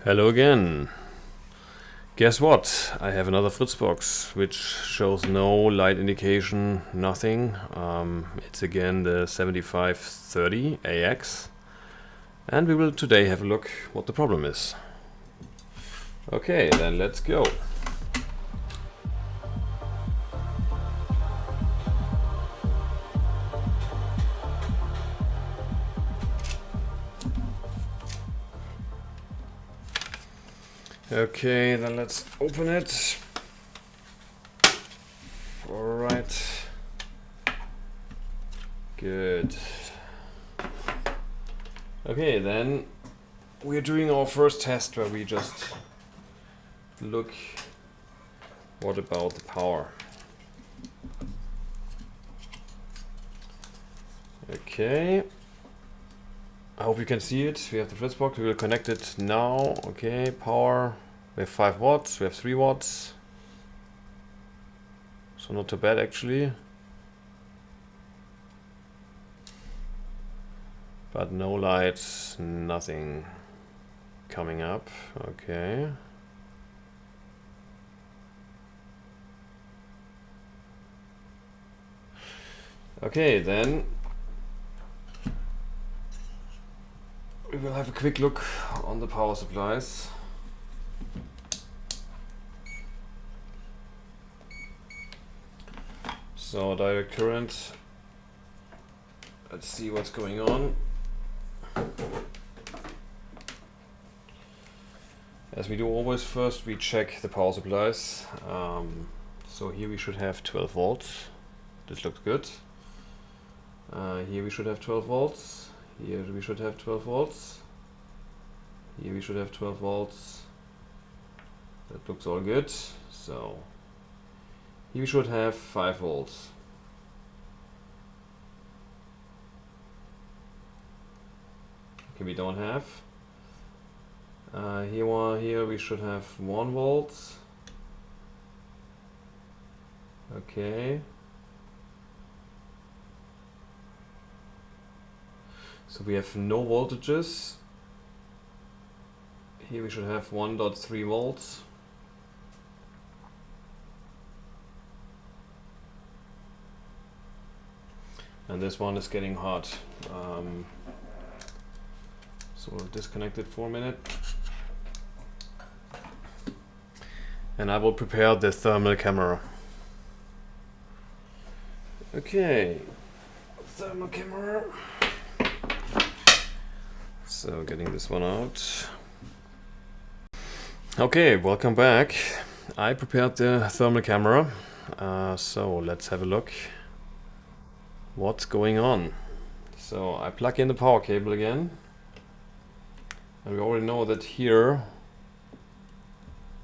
Hello again. Guess what? I have another FRITZ box which shows no light indication, nothing. It's again the 7530 AX, and we will today have a look what the problem is. Okay, then let's go. Okay, then let's open it. Alright. Good. Okay, then we're doing our first test where we just look what about the power. Okay. I hope you can see it. We have the FRITZ box. We will connect it now. Okay, power. We have 5 watts. We have 3 watts. So not too bad actually. But no lights, nothing coming up. Okay. Okay, then we will have a quick look on the power supplies. So direct current. Let's see what's going on. As we do always, first we check the power supplies. So here we should have 12 volts. This looks good. Here we should have 12 volts. Here we should have 12 volts. Here we should have 12 volts. That looks all good. So here we should have 5 volts. Okay, we don't have. Here we should have 1 volt. Okay. So we have no voltages. Here we should have 1.3 volts. And this one is getting hot. So we'll disconnect it for a minute. And I will prepare the thermal camera. Okay, thermal camera. So getting this one out. Okay, welcome back. I prepared the thermal camera. So let's have a look what's going on. So I plug in the power cable again. And we already know that here,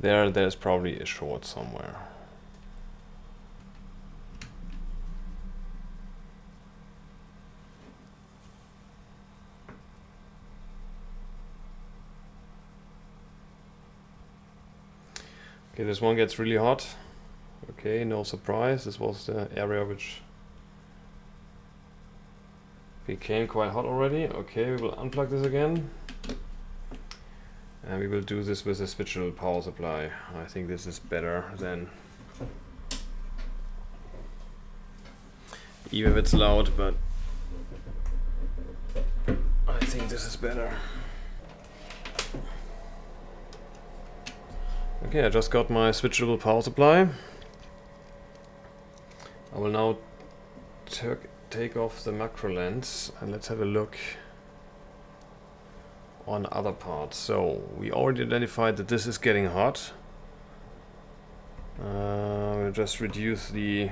there's probably a short somewhere. Okay, this one gets really hot. Okay, no surprise. This was the area which became quite hot already. Okay, we will unplug this again. And we will do this with a switchable power supply. I think this is better than, even if it's loud, but I think this is better. Okay, I just got my switchable power supply. I will now take off the macro lens and let's have a look on other parts. So we already identified that this is getting hot. We'll just reduce the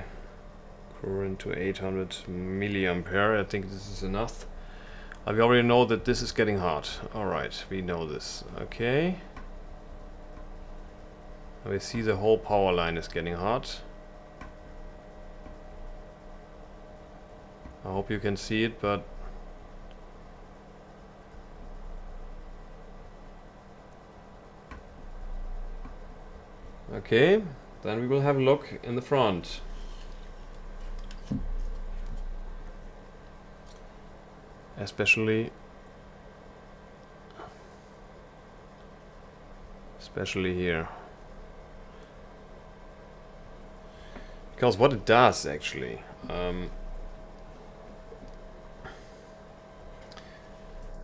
current to 800 milliampere. I think this is enough. We already know that this is getting hot. Alright, we know this. Okay. We see the whole power line is getting hot. I hope you can see it, but okay, then we will have a look in the front. Especially especially here. Because what it does actually,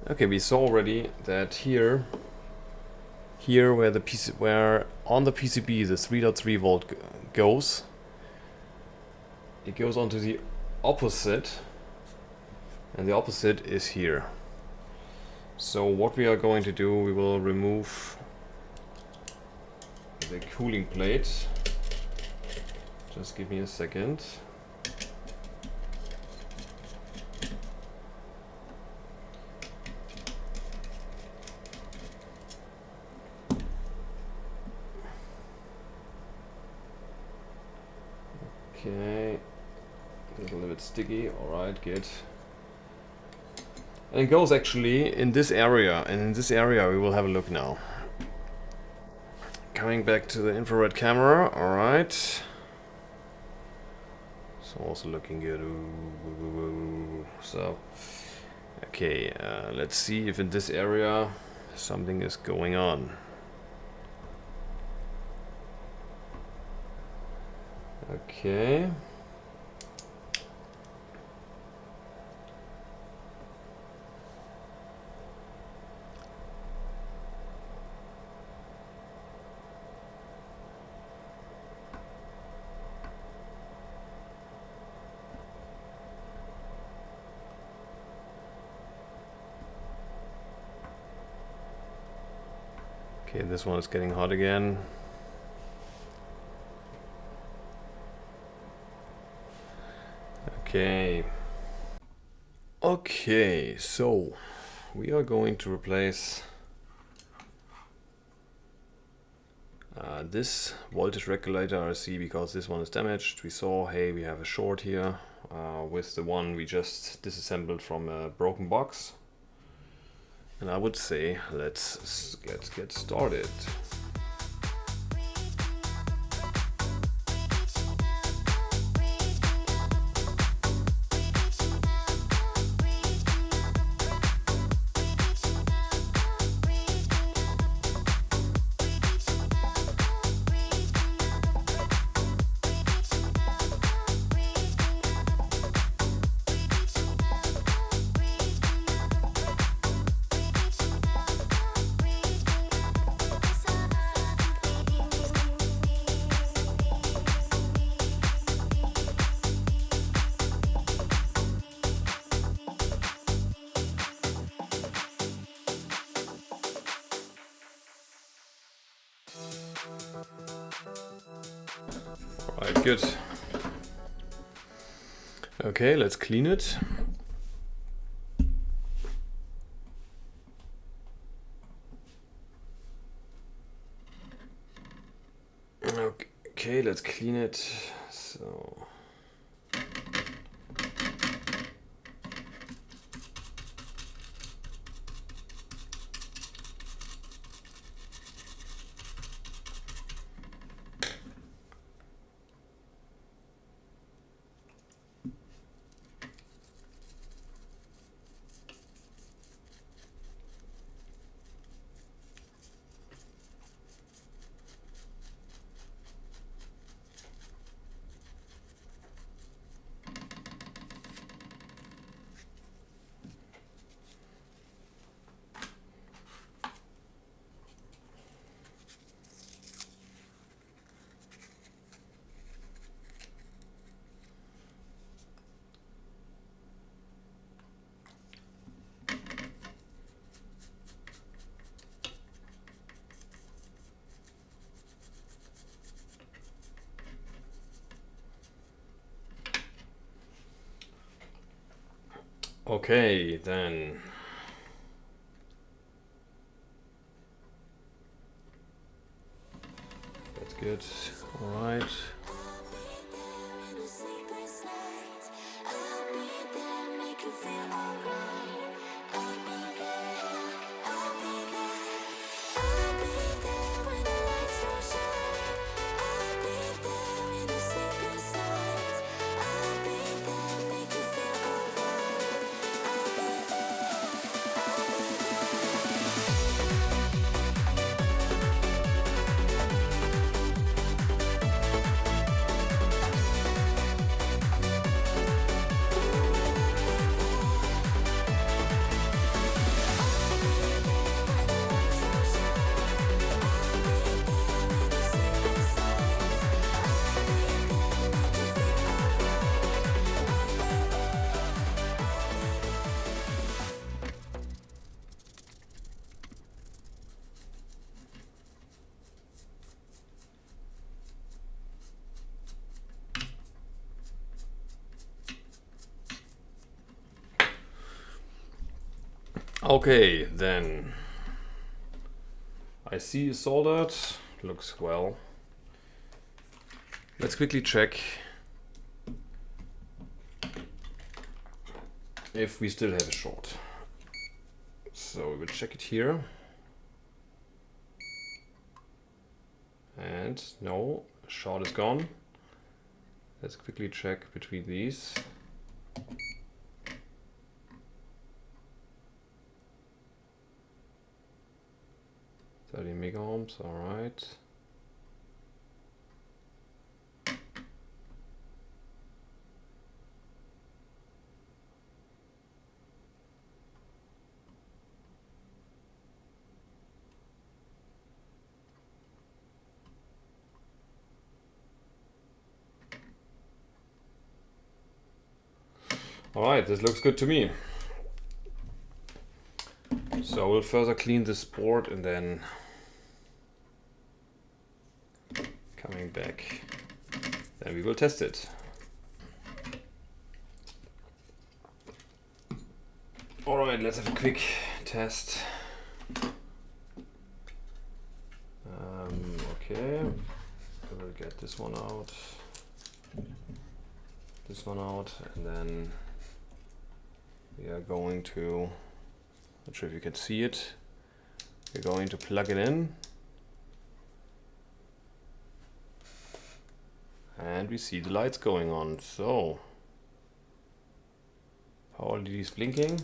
okay, we saw already that here where the where on the PCB the 3.3 volt goes, it goes onto the opposite, and the opposite is here. So what we are going to do, we will remove the cooling plate. Just give me a second. Okay, it's a little bit sticky. Alright, good. And it goes actually in this area, and in this area we will have a look now. Coming back to the infrared camera, alright. So also looking good. So, okay, let's see if in this area something is going on. Okay. Okay, this one is getting hot again. Okay. Okay, so we are going to replace this voltage regulator RC because this one is damaged. We saw, hey, we have a short here with the one we just disassembled from a broken box. And I would say let's get started. Alright, good. Okay, let's clean it. Okay, let's clean it. So okay, then that's good. All right. Okay, then I see it's soldered, looks well. Let's quickly check if we still have a short. So we will check it here. And no, short is gone. Let's quickly check between these. 30 megaohms, all right. All right, this looks good to me. So we'll further clean this board and then coming back, then we will test it. All right, let's have a quick test. Okay, I will get this one out, and then we are going to, not sure if you can see it, we're going to plug it in. And we see the lights going on. So, power LED is blinking.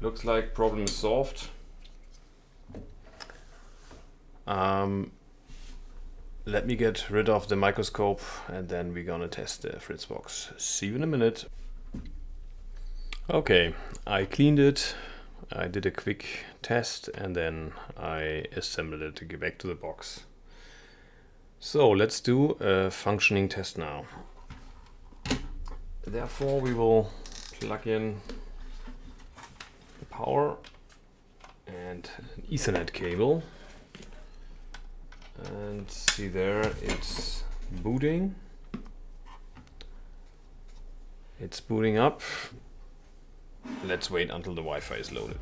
Looks like problem is solved. Let me get rid of the microscope and then we're gonna test the FRITZ box. See you in a minute. Okay, I cleaned it. I did a quick test and then I assembled it to get back to the box. So let's do a functioning test now. Therefore we will plug in the power and an Ethernet cable. And see there, it's booting. It's booting up. Let's wait until the Wi-Fi is loaded.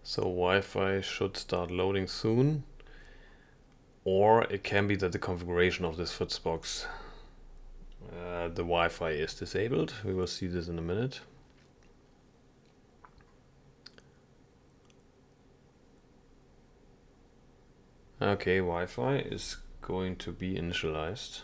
So Wi-Fi should start loading soon, or it can be that the configuration of this FRITZ box, the Wi-Fi is disabled. We will see this in a minute. Okay, Wi-Fi is going to be initialized.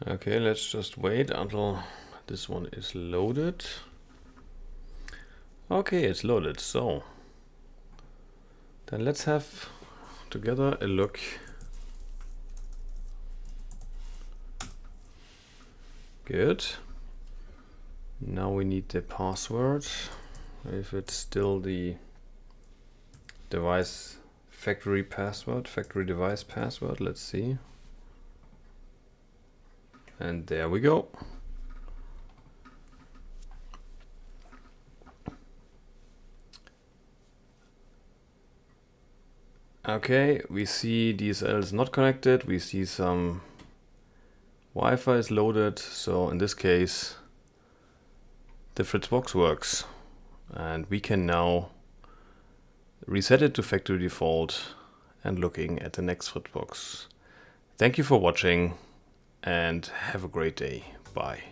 Okay, let's just wait until this one is loaded. Okay, it's loaded, so then let's have together a look. Good. Now we need the password. If it's still the device factory password, factory device password, let's see. And there we go. Okay, we see DSL is not connected. We see some Wi-Fi is loaded. So in this case, the FRITZ box works. And we can now reset it to factory default and looking at the next FRITZ box. Thank you for watching and have a great day. Bye.